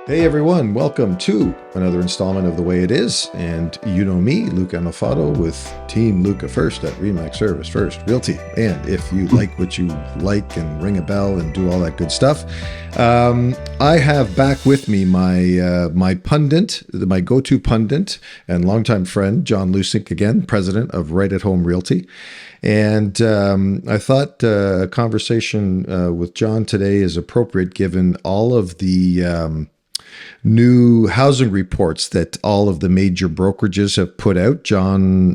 Hey everyone, welcome to another installment of The Way It Is. And you know me, Luca Anafato with Team Luca First at Remax Service First Realty. And if you like what you like and ring a bell and do all that good stuff, I have back with me my pundit, my go-to pundit and longtime friend, John Lusick, again, president of Right at Home Realty. And I thought a conversation with John today is appropriate given all of the new housing reports that all of the major brokerages have put out. John,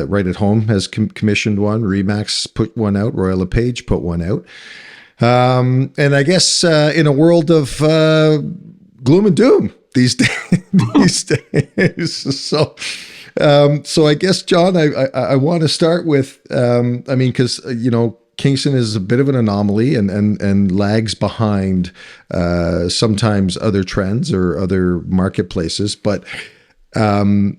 Right at Home, has commissioned one. Remax put one out. Royal LePage put one out. And I guess in a world of gloom and doom these days, so I guess, John, I want to start with, because Kingston is a bit of an anomaly and lags behind sometimes other trends or other marketplaces. But, I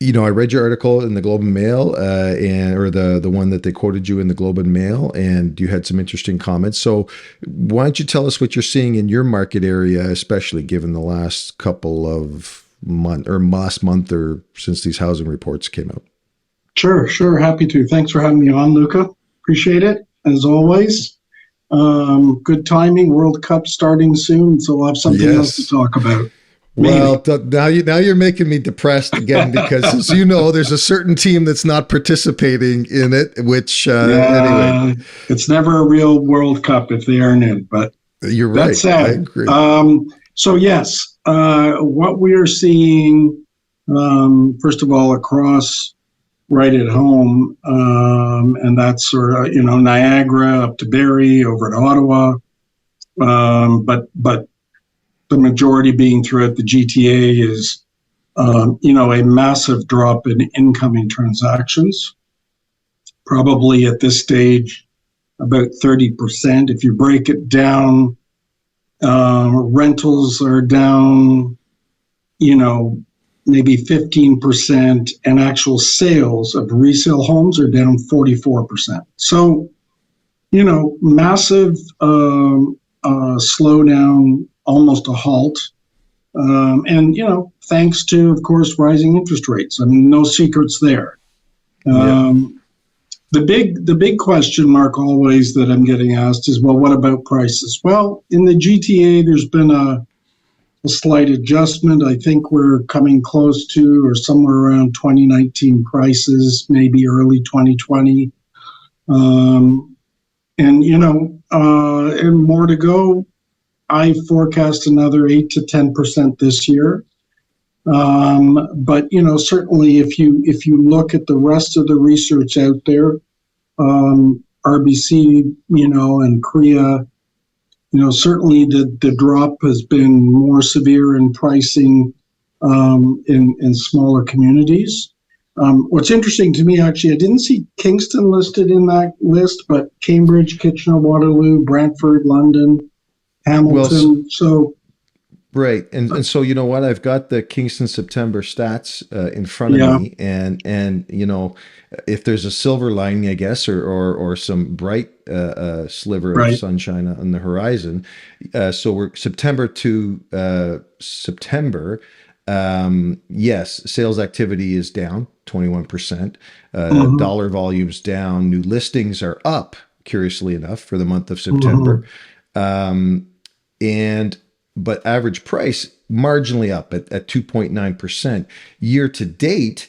read your article in the Globe and Mail or the one that they quoted you in the Globe and Mail, and you had some interesting comments. So why don't you tell us what you're seeing in your market area, especially given the last couple of last month or since these housing reports came out? Sure. Happy to. Thanks for having me on, Luca. Appreciate it, as always. Good timing. World Cup starting soon, so we'll have something else to talk about. Well, now you're making me depressed again because, as you know, there's a certain team that's not participating in it. Which anyway, it's never a real World Cup if they aren't in. But you're right. That's sad. I agree. So yes, what we are seeing, first of all, across Right at Home, and that's sort of Niagara up to Barrie over to Ottawa, but the majority being throughout the GTA is a massive drop in incoming transactions, probably at this stage about 30%. If you break it down, rentals are down, maybe 15%, and actual sales of resale homes are down 44%. So, massive slowdown, almost a halt. And, thanks to, of course, rising interest rates. I mean, no secrets there. The big question mark always that I'm getting asked is, well, what about prices? Well, in the GTA, there's been a slight adjustment. I think we're coming close to or somewhere around 2019 prices, maybe early 2020. And more to go. I forecast another 8 to 10% this year. But certainly if you look at the rest of the research out there, RBC, and CREA, certainly the drop has been more severe in pricing in smaller communities. What's interesting to me, actually, I didn't see Kingston listed in that list, but Cambridge, Kitchener, Waterloo, Brantford, London, Hamilton. Right. And so, you know what, I've got the Kingston September stats in front of me, and if there's a silver lining, I guess, or some bright sliver of sunshine on the horizon. So we're September to September. Yes, sales activity is down 21%. Dollar volume's down. New listings are up, curiously enough, for the month of September. But average price marginally up at 2.9%. Year to date,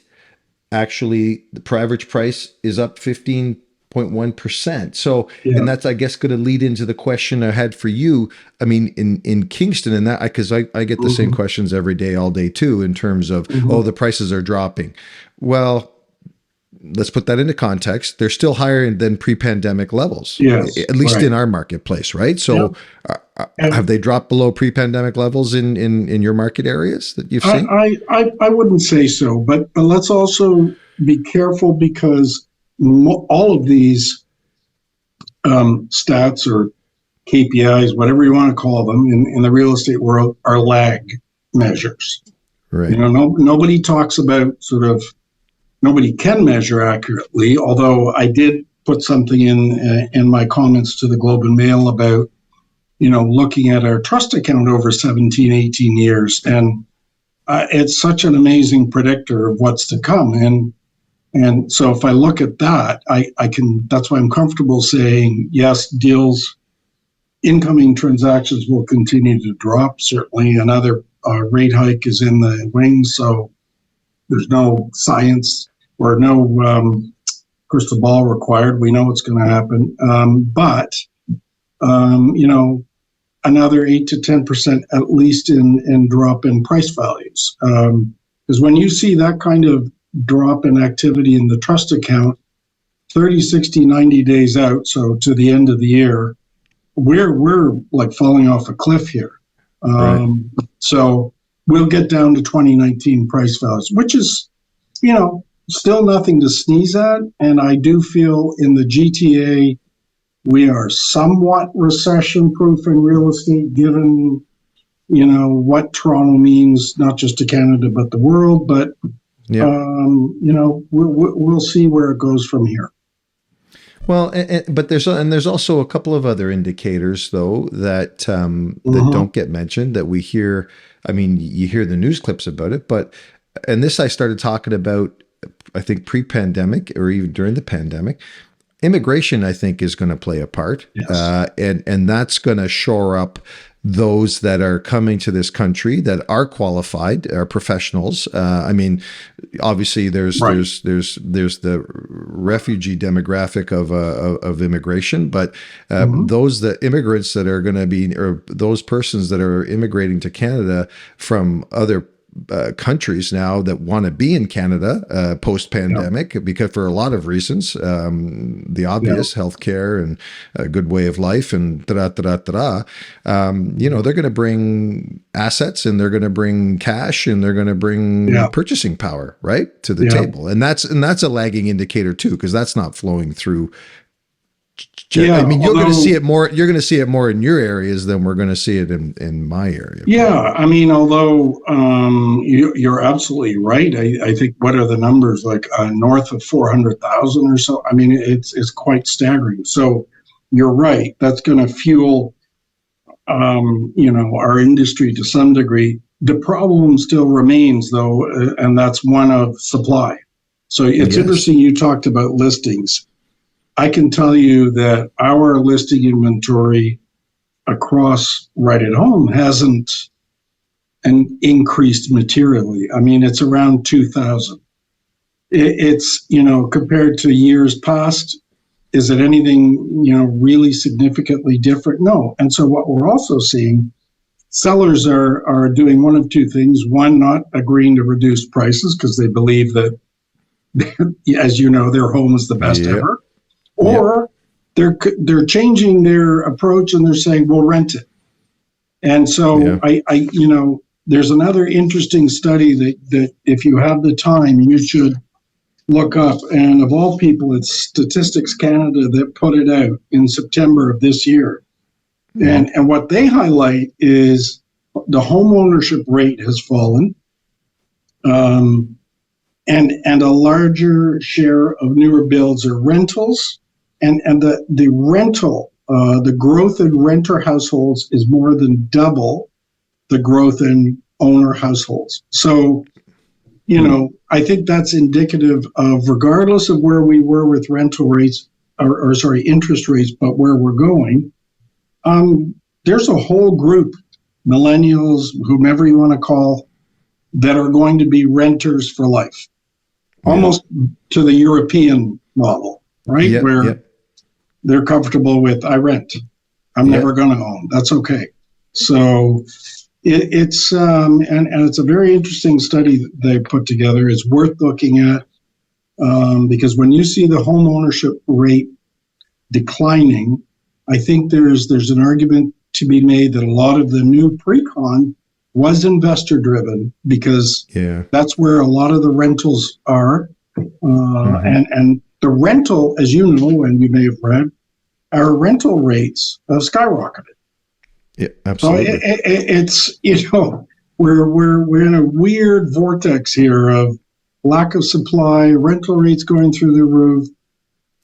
actually, the average price is up 15.1%. So, and that's, I guess, going to lead into the question I had for you. I mean, in Kingston, and that, because I get the same questions every day, all day too, in terms of, the prices are dropping. Well, let's put that into context. They're still higher than pre-pandemic levels, at least in our marketplace, right? So have they dropped below pre-pandemic levels in your market areas that you've seen? I wouldn't say so, but let's also be careful because all of these stats or KPIs, whatever you want to call them in the real estate world, are lag measures. Right. Nobody talks about nobody can measure accurately, although I did put something in my comments to the Globe and Mail about looking at our trust account over 17, 18 years. And it's such an amazing predictor of what's to come. And so if I look at that, I can, that's why I'm comfortable saying, yes, incoming transactions will continue to drop. Certainly another rate hike is in the wings. So there's no science or no crystal ball required. We know what's going to happen. But another 8 to 10% at least in drop in price values. Because when you see that kind of drop in activity in the trust account, 30, 60, 90 days out, so to the end of the year, we're like falling off a cliff here. Right. So we'll get down to 2019 price values, which is, still nothing to sneeze at. And I do feel in the GTA, we are somewhat recession-proof in real estate, given, what Toronto means, not just to Canada, but the world. But, we'll see where it goes from here. Well, but there's also a couple of other indicators though that that don't get mentioned that we hear. I mean, you hear the news clips about it, and this I started talking about, I think pre-pandemic or even during the pandemic. Immigration, I think, is going to play a part, yes. And that's going to shore up those that are coming to this country that are qualified, are professionals. I mean, obviously, there's the refugee demographic of immigration, but those immigrants that are going to be, or those persons that are immigrating to Canada from other countries now that want to be in Canada post-pandemic, because for a lot of reasons, the obvious healthcare and a good way of life and they're going to bring assets and they're going to bring cash and they're going to bring purchasing power right to the table, and that's a lagging indicator too, because that's not flowing through. I mean, you're going to see it more. You're going to see it more in your areas than we're going to see it in my area. Yeah, I mean, although you're absolutely right. I think what are the numbers, like north of 400,000 or so? I mean, it's quite staggering. So you're right. That's going to fuel, our industry to some degree. The problem still remains, though, and that's one of supply. So it's interesting. You talked about listings. I can tell you that our listing inventory across Right at Home hasn't increased materially. I mean, it's around 2,000. It's, compared to years past, is it anything, really significantly different? No. And so what we're also seeing, sellers are doing one of two things. One, not agreeing to reduce prices because they believe that, as you know, their home is the best ever. Or they're changing their approach and they're saying, we'll rent it. And so I there's another interesting study that if you have the time, you should look up. And of all people, it's Statistics Canada that put it out in September of this year. And what they highlight is the home ownership rate has fallen. And a larger share of newer builds are rentals. And the rental, the growth in renter households is more than double the growth in owner households. So, I think that's indicative of, regardless of where we were with rental rates, or interest rates, but where we're going, there's a whole group, millennials, whomever you want to call, that are going to be renters for life, almost to the European model, right? Where they're comfortable with, I rent. I'm never going to own. That's okay. So it's and it's a very interesting study that they put together. It's worth looking at because when you see the home ownership rate declining, I think there's an argument to be made that a lot of the new pre-con was investor driven, because that's where a lot of the rentals are. And the rental, as you know, and you may have read, our rental rates have skyrocketed. Yeah, absolutely. So it's we're in a weird vortex here of lack of supply, rental rates going through the roof,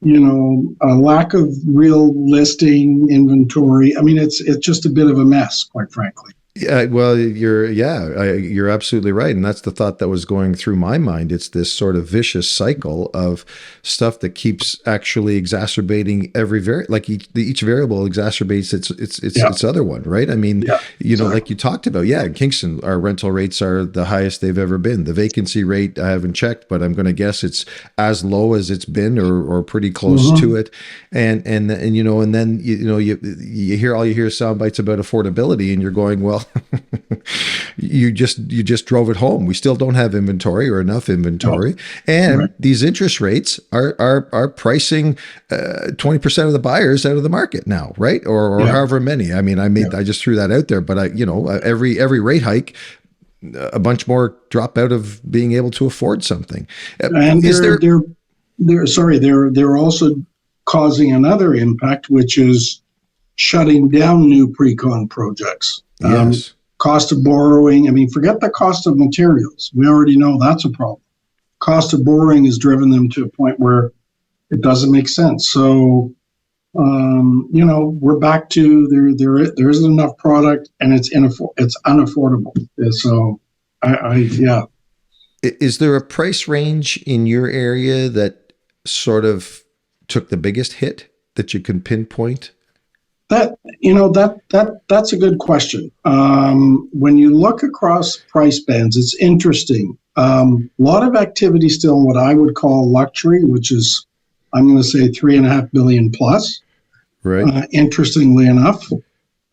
a lack of real listing inventory. I mean, it's just a bit of a mess, quite frankly. Yeah, well, you're absolutely right, and that's the thought that was going through my mind. It's this sort of vicious cycle of stuff that keeps actually exacerbating each variable exacerbates Yeah, its other one, right? I mean, yeah, like exactly. you talked about, yeah, in Kingston, our rental rates are the highest they've ever been. The vacancy rate, I haven't checked, but I'm going to guess it's as low as it's been, or pretty close to Hmm. it. And then you hear sound bites about affordability, and you're going, well, you just drove it home. We still don't have inventory or enough No, inventory, right. and these interest rates are pricing 20% of the buyers out of the market now, right? Or Yeah, however many. I mean, yeah. I just threw that out there, but every rate hike, a bunch more drop out of being able to afford something. And Is there they're also causing another impact, which is shutting down new pre-con projects. Yes. Cost of borrowing. I mean, forget the cost of materials. We already know that's a problem. Cost of borrowing has driven them to a point where it doesn't make sense. So, we're back to there isn't enough product and it's unaffordable. So, yeah. Is there a price range in your area that sort of took the biggest hit that you can pinpoint? That's a good question. When you look across price bands, it's interesting. A lot of activity still in what I would call luxury, which is I'm going to say 3.5 billion plus. Right. Interestingly enough,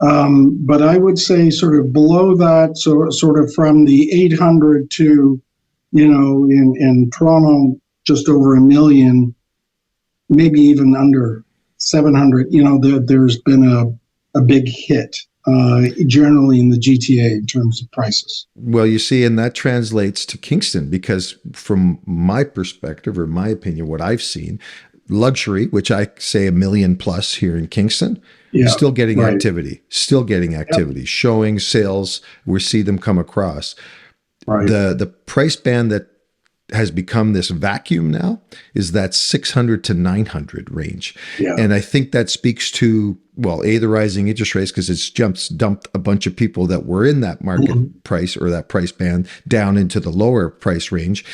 but I would say sort of below that, so sort of from the 800 to in Toronto just over a million, maybe even under 700. There's been a big hit generally in the GTA in terms of prices. Well, you see, and that translates to Kingston because, from my perspective or my opinion, what I've seen, luxury, which I say a million plus here in Kingston, Yeah, right. still getting Yep, activity, showing sales. We see them come across. right. The price band that has become this vacuum now is that 600 to 900 range. Yeah. And I think that speaks to, well, A, the rising interest rates, because it's dumped a bunch of people that were in that market Mhm. price or that price band down into the lower price range.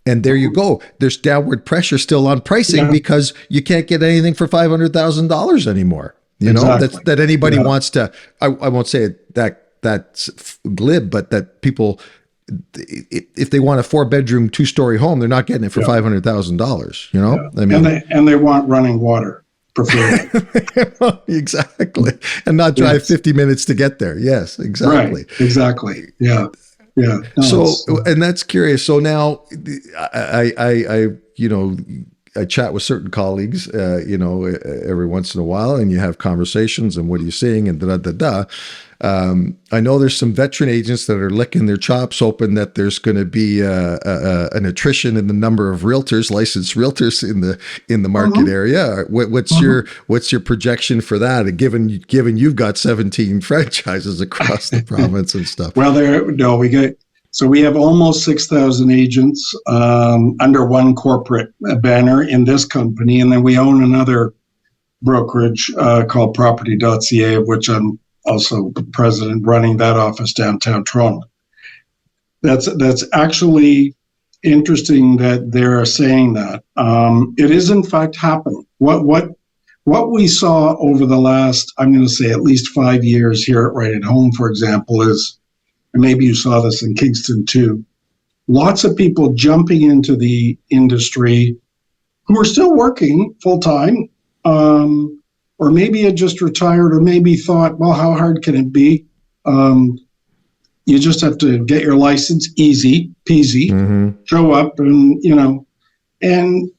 And there you go. There's downward pressure still on pricing Yeah, because you can't get anything for $500,000 anymore. exactly. That anybody Yeah, wants to, I won't say it that's glib, but that people, if they want a 4-bedroom, 2-story home, they're not getting it for yeah, $500,000. yeah. I And mean, they want running water, preferably. exactly, and not drive Yes. Yes. 50 minutes to get there. Yes, Right. exactly. Exactly. Yeah. Yeah. No, So, it's and that's curious. So now, I chat with certain colleagues, every once in a while, and you have conversations, and what are you seeing, and da da da. I know there's some veteran agents that are licking their chops, hoping that there's going to be an attrition in the number of licensed realtors in the market mhm, area. mhm. What's your projection for that? And given you've got 17 franchises across the province and stuff. Well, there no, we have almost 6,000 agents under one corporate banner in this company, and then we own another brokerage called Property.ca, of which I'm also president, running that office downtown Toronto. That's actually interesting that they're saying that. It is in fact happening. What we saw over the last, I'm going to say at least 5 years here at Right at Home, for example, is, and maybe you saw this in Kingston too, lots of people jumping into the industry who are still working full time, or maybe had just retired, or maybe thought, well, how hard can it be? Um, you just have to get your license, easy peasy, Mm-hmm. show up, and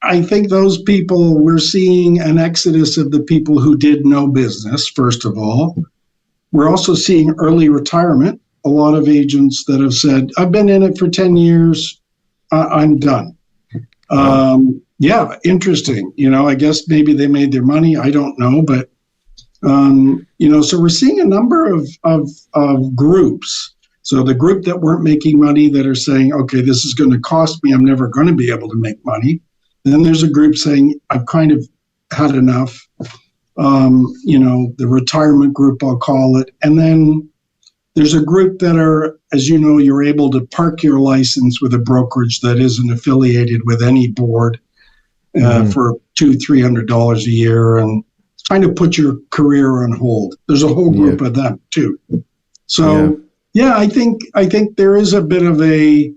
I think those people, we're seeing an exodus of the people who did no business, first of all. We're also seeing early retirement. A lot of agents that have said, I've been in it for 10 years, I'm done. Wow. Yeah, interesting. I guess maybe they made their money. I don't know. But, so we're seeing a number of groups. So the group that weren't making money that are saying, okay, this is going to cost me. I'm never going to be able to make money. Then there's a group saying, I've kind of had enough. The retirement group, I'll call it. And then there's a group that are, as you know, you're able to park your license with a brokerage that isn't affiliated with any board for $200-300 a year, and kind of put your career on hold. There's a whole group of them too. So I think there is a bit of a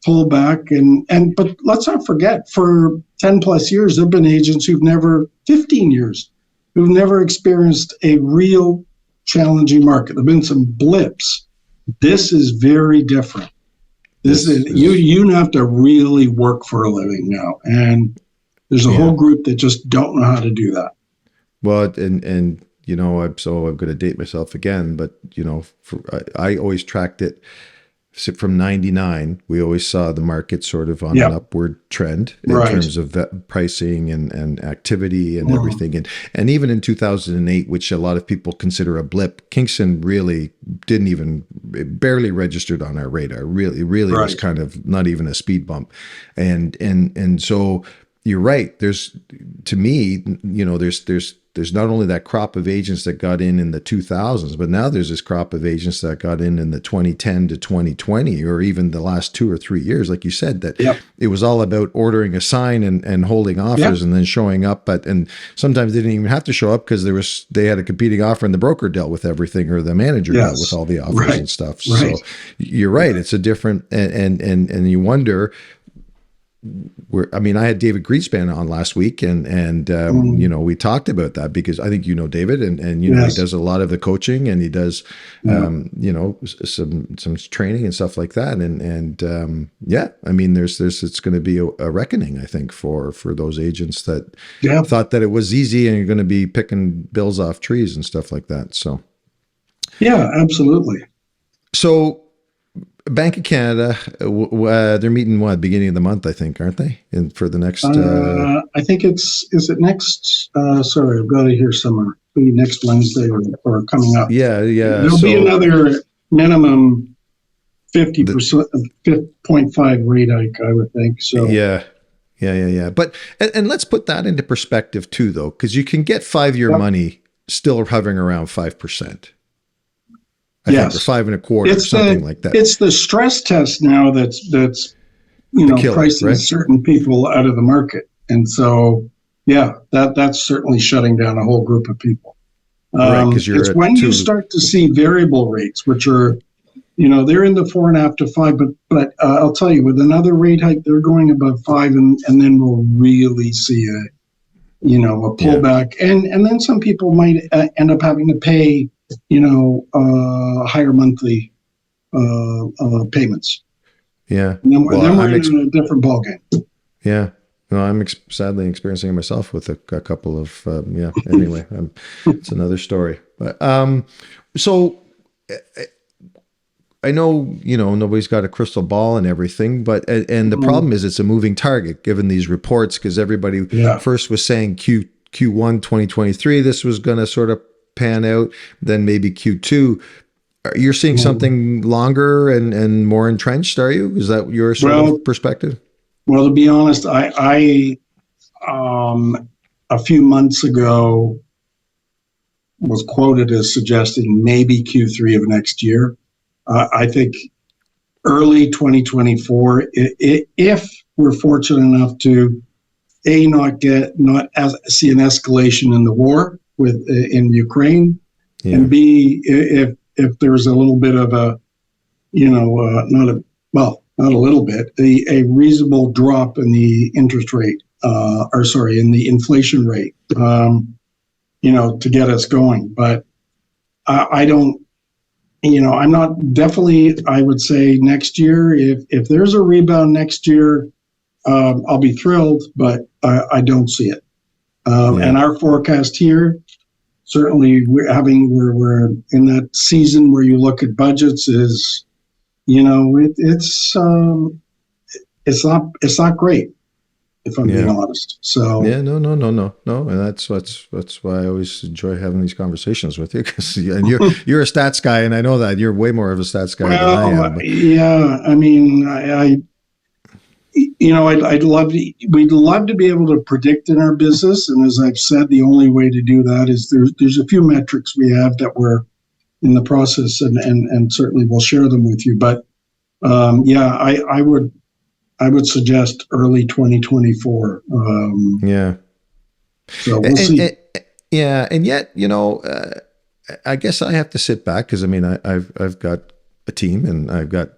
pullback, but let's not forget, for 10 plus years, there've been agents 15 years, who've never experienced a real challenging market. There've been some blips. This is very different. This is you have to really work for a living now, and there's a whole group that just don't know how to do that. Well, and I'm going to date myself again, but I always tracked it. So from 99, we always saw the market sort of on an upward trend in terms of pricing and activity and everything. And even in 2008, which a lot of people consider a blip, Kingston really barely registered on our radar. Really was kind of not even a speed bump. And so you're right. There's not only that crop of agents that got in the 2000s, but now there's this crop of agents that got in the 2010 to 2020, or even the last 2 or 3 years, like you said, that it was all about ordering a sign and holding offers and then showing up. And sometimes they didn't even have to show up because they had a competing offer and the broker dealt with everything, or the manager dealt with all the offers and stuff. So you're right. It's a different, and you wonder, I had David Greenspan on last week, and we talked about that, because I think David, and he does a lot of the coaching, and he does some training and stuff like that, and there's it's going to be a reckoning, I think, for those agents that thought that it was easy and you're going to be picking bills off trees and stuff like that. So absolutely. So Bank of Canada, they're meeting beginning of the month, I think, aren't they? And for the next, I think is it next? Sorry, I've got it here somewhere. Maybe next Wednesday or coming up. Yeah. There'll be another minimum 50%, 0.5 rate hike, I would think. So yeah. But and let's put that into perspective too, though, because you can get 5-year money still hovering around 5%. I think, or 5.25, something like that. It's the stress test now that's pricing certain people out of the market, and so that's certainly shutting down a whole group of people. It's when you start to see variable rates, which are, they're in the 4.5 to 5, but I'll tell you, with another rate hike, they're going above 5, and then we'll really see a pullback, and then some people might end up having to pay higher monthly payments. Yeah. And then we're in a different ballgame. Yeah. No, I'm sadly experiencing it myself with a couple of, anyway, it's another story. But, so I know, nobody's got a crystal ball and everything, but, and the problem is it's a moving target given these reports, because everybody first was saying Q1 2023, this was going to sort of pan out, then maybe Q2. You're seeing something longer and more entrenched, are you? Is that your sort of perspective? Well, to be honest, I a few months ago was quoted as suggesting maybe Q3 of next year. I think early 2024, if we're fortunate enough to see an escalation in the war in Ukraine, and B, if there's a little bit of a, not a little bit, a reasonable drop in the interest rate, in the inflation rate, to get us going. But I don't, I'm not definitely, I would say next year, if there's a rebound next year, I'll be thrilled, but I don't see it. And our forecast here, certainly we're in that season where you look at budgets, is, it's not great, if I'm being honest. So no, and that's why I always enjoy having these conversations with you, because you're a stats guy, and I know that you're way more of a stats guy than I am. Yeah, I mean, we'd love to be able to predict in our business. And as I've said, the only way to do that is there's a few metrics we have that we're in the process, and certainly we'll share them with you. But I would suggest early 2024. Yeah. So we'll see. And yet, I guess I have to sit back because I've got a team and I've got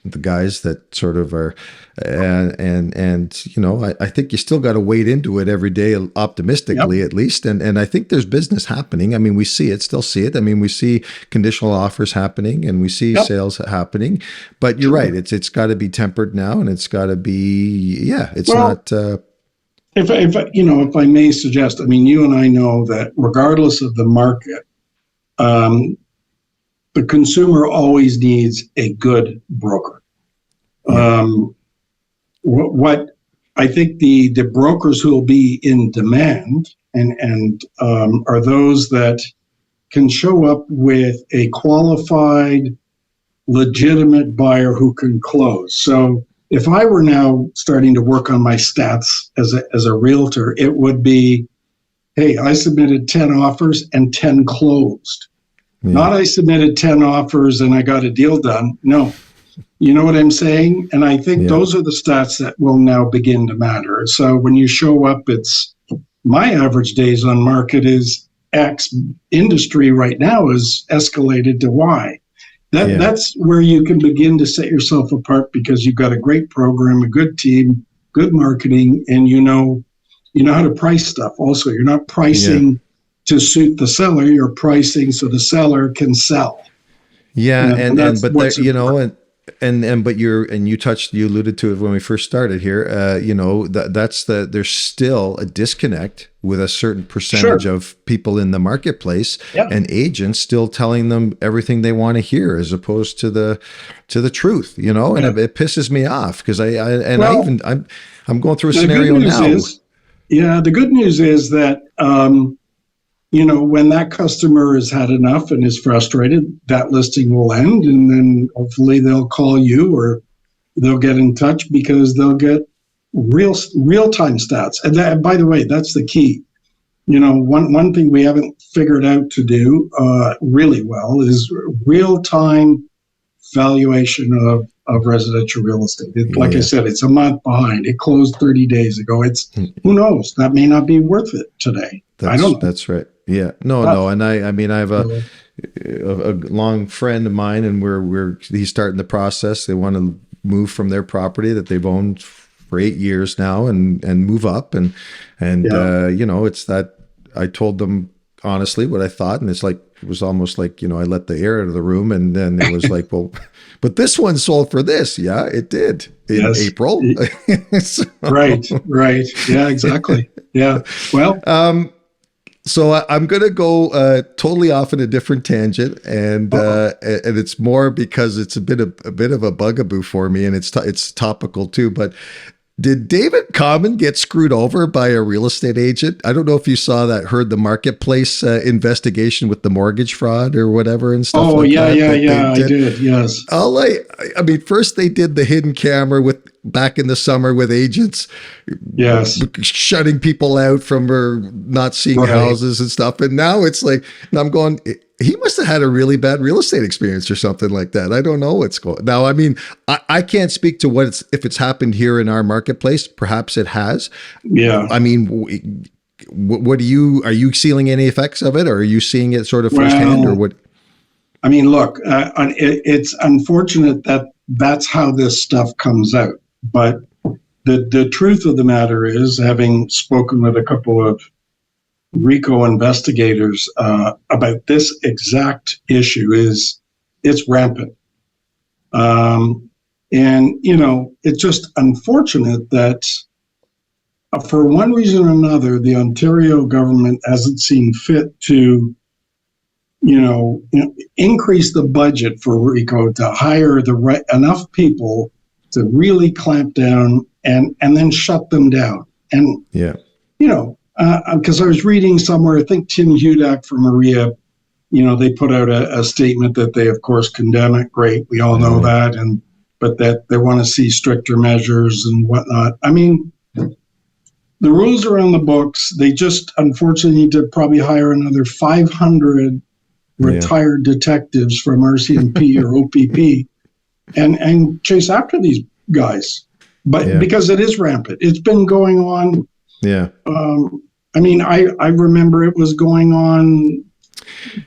the guys that sort of are, and I think you still got to wade into it every day optimistically, at least. And I think there's business happening. I mean, we still see it. I mean, we see conditional offers happening and we see sales happening, but you're right. It's got to be tempered now, and it's got to be, not. If I may suggest, I mean, you and I know that regardless of the market, the consumer always needs a good broker. What I think the brokers who will be in demand and are those that can show up with a qualified, legitimate buyer who can close. So if I were now starting to work on my stats as a realtor, it would be, hey, I submitted 10 offers and 10 closed. Yeah. Not I submitted 10 offers and I got a deal done. No. You know what I'm saying? And I think those are the stats that will now begin to matter. So when you show up, it's my average days on market is X. Industry right now is escalated to Y. That's where you can begin to set yourself apart because you've got a great program, a good team, good marketing, and you know how to price stuff. Also, you're not pricing to suit the seller; you're pricing so the seller can sell. Yeah, you alluded to it when we first started here. There's still a disconnect with a certain percentage of people in the marketplace and agents still telling them everything they want to hear as opposed to the truth, and it pisses me off because I'm going through a scenario now. The good news is that, when that customer has had enough and is frustrated, that listing will end, and then hopefully they'll call you or they'll get in touch because they'll get real-time stats. And that, by the way, that's the key. One thing we haven't figured out to do really well is real-time valuation of residential real estate. Like I said, it's a month behind. It closed 30 days ago. Who knows? That may not be worth it today. I don't know. That's right. Yeah. No. And I have a long friend of mine, and he's starting the process. They want to move from their property that they've owned for 8 years now and move up. And it's that I told them honestly what I thought. And it was almost like, I let the air out of the room, and then it was like, well, but this one sold for this. Yeah, it did in April. So. Right. Yeah, exactly. Yeah. Well, so I'm going to go totally off in a different tangent, and it's more because it's a bit of a bugaboo for me, and it's topical too. But did David Common get screwed over by a real estate agent? I don't know if you saw that, heard the marketplace investigation with the mortgage fraud or whatever and stuff. I did. Yes. I mean, first they did the hidden camera back in the summer with agents, shutting people out from not seeing houses and stuff. And now it's like, and I'm going, he must have had a really bad real estate experience or something like that. I don't know what's going on. Now, I mean, I can't speak to if it's happened here in our marketplace. Perhaps it has. Yeah. I mean, what are you seeing any effects of it, or are you seeing it sort of firsthand, or what? I mean, look, it's unfortunate that that's how this stuff comes out. But the truth of the matter is, having spoken with a couple of RICO investigators about this exact issue, it's rampant. And, it's just unfortunate that for one reason or another, the Ontario government hasn't seen fit to, increase the budget for RICO to hire enough people to really clamp down and then shut them down. And, because I was reading somewhere, I think Tim Hudak from Maria, they put out a statement that they, of course, condemn it. Great. We all know that. And but that they want to see stricter measures and whatnot. I mean, the rules are on the books. They just unfortunately need to probably hire another 500 retired detectives from RCMP or OPP and chase after these guys. But because it is rampant, it's been going on. Yeah. I mean, I remember it was going on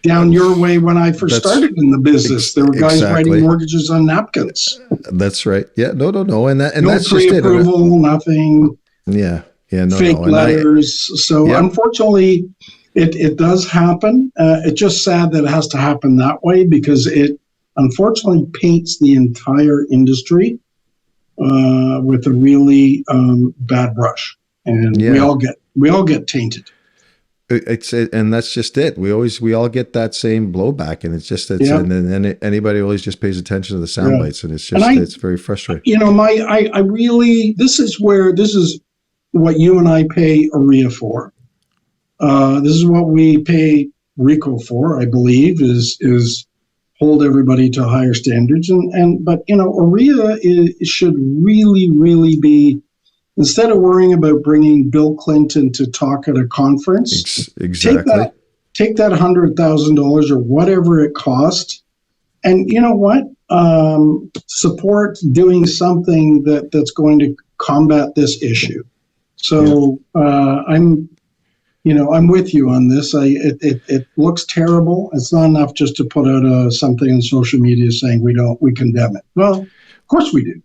down your way when I first started in the business. There were guys writing mortgages on napkins. That's right. Yeah. No. And that's no pre-approval, nothing. Yeah. Fake letters. So unfortunately, it does happen. It's just sad that it has to happen that way because it unfortunately paints the entire industry with a really bad brush, and we all get tainted. And that's just it. We all get that same blowback, and and then anybody always just pays attention to the sound bites, and it's very frustrating. You know, I really this is what you and I pay OREA for. This is what we pay RICO for, I believe, is hold everybody to higher standards. But you know, OREA should really be, instead of worrying about bringing Bill Clinton to talk at a conference, exactly. Take that $100,000 or whatever it cost, and you know what? Support doing something that's going to combat this issue. So I'm with you on this. It looks terrible. It's not enough just to put out something on social media saying we condemn it. Well, of course we do.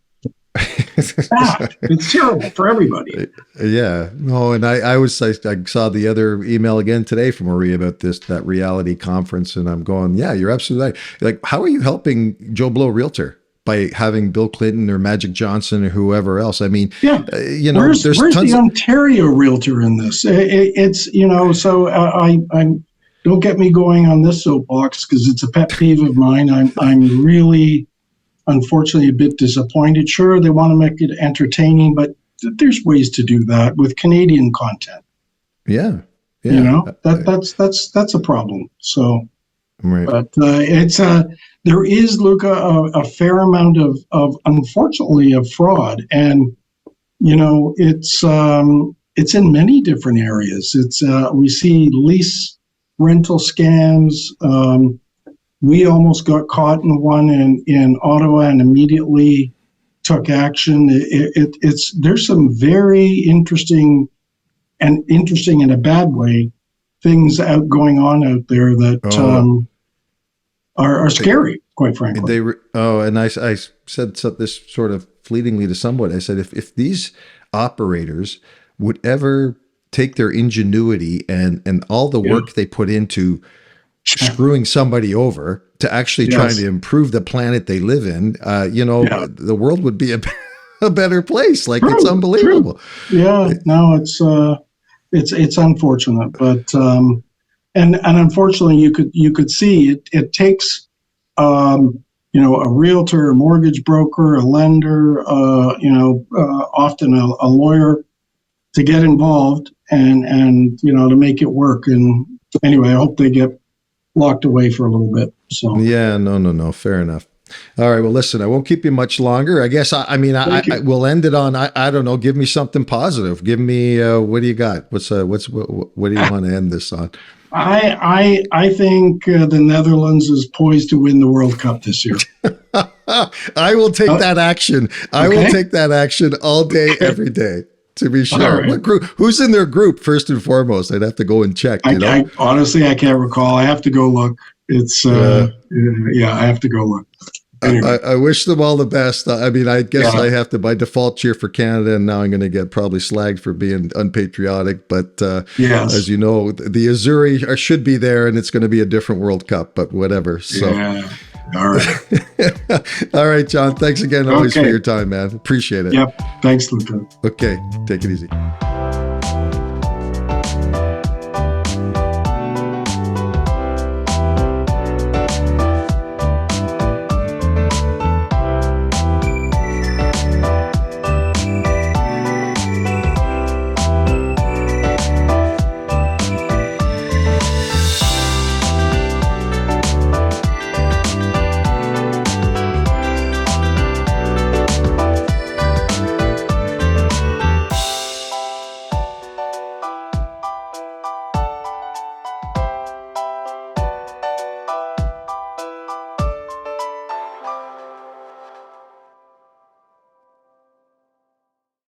It's bad. It's terrible for everybody. Yeah. No, and I saw the other email again today from Maria about that Realty conference, and I'm going, yeah, you're absolutely right. Like, how are you helping Joe Blow Realtor by having Bill Clinton or Magic Johnson or whoever else? I mean, where's the Ontario Realtor in this? It's so I don't get me going on this soapbox because it's a pet peeve of mine. I'm really, unfortunately, a bit disappointed. Sure, they want to make it entertaining, but there's ways to do that with Canadian content. Yeah. That's a problem. So, right. But there is, Luca, a fair amount of unfortunately of fraud, and it's in many different areas. It's we see lease rental scams. We almost got caught in one in Ottawa and immediately took action. There's some very interesting in a bad way things going on out there that are scary, quite frankly. And I said this sort of fleetingly to someone. I said, if these operators would ever take their ingenuity and all the work they put into screwing somebody over to actually trying to improve the planet they live in, the world would be a better place. Like, it's unbelievable. True. Yeah, no, it's unfortunate, but and unfortunately, you could see it takes a realtor, a mortgage broker, a lender, often a lawyer to get involved and to make it work. And anyway, I hope they get locked away for a little bit. So yeah, no, fair enough. All right. Well, listen, I won't keep you much longer. I guess I will end it on I don't know. Give me something positive. Give me what do you got? What do you want to end this on? I think the Netherlands is poised to win the World Cup this year. I will take that action. I will take that action all day, every day. To be sure. Right. What group? Who's in their group? First and foremost, I'd have to go and check. Honestly, I can't recall. I have to go look. It's I have to go look. Anyway. I wish them all the best. I mean, I guess I have to by default cheer for Canada, and now I'm going to get probably slagged for being unpatriotic. But as you know, the Azzurri should be there, and it's going to be a different World Cup. But whatever. So. Yeah. All right. All right, John. Thanks again always for your time, man. Appreciate it. Yep. Thanks, Luca. Okay. Take it easy.